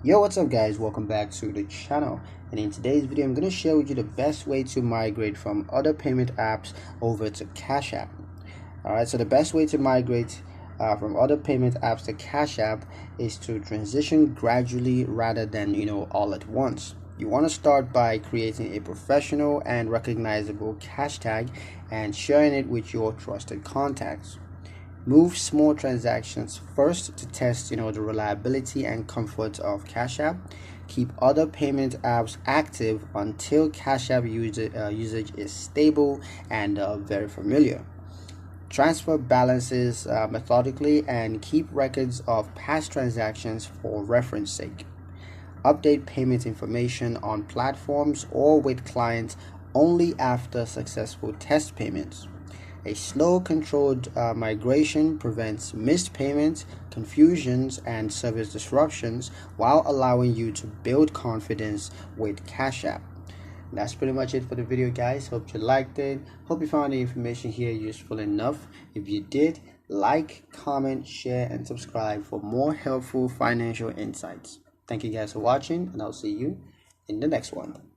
Yo, what's up guys, welcome back to the channel. And in today's video I'm going to share with you the best way to migrate from other payment apps over to Cash App. Alright, so the best way to migrate from other payment apps to Cash App is to transition gradually rather than all at once. You want to start by creating a professional and recognizable cash tag and sharing it with your trusted contacts. Move small transactions first to test the reliability and comfort of Cash App. Keep other payment apps active until Cash App usage is stable and very familiar. Transfer balances methodically and keep records of past transactions for reference sake. Update payment information on platforms or with clients only after successful test payments. A slow, controlled migration prevents missed payments, confusions, and service disruptions while allowing you to build confidence with Cash App. That's pretty much it for the video, guys. Hope you liked it. Hope you found the information here useful enough. If you did, like, comment, share, and subscribe for more helpful financial insights. Thank you guys for watching, and I'll see you in the next one.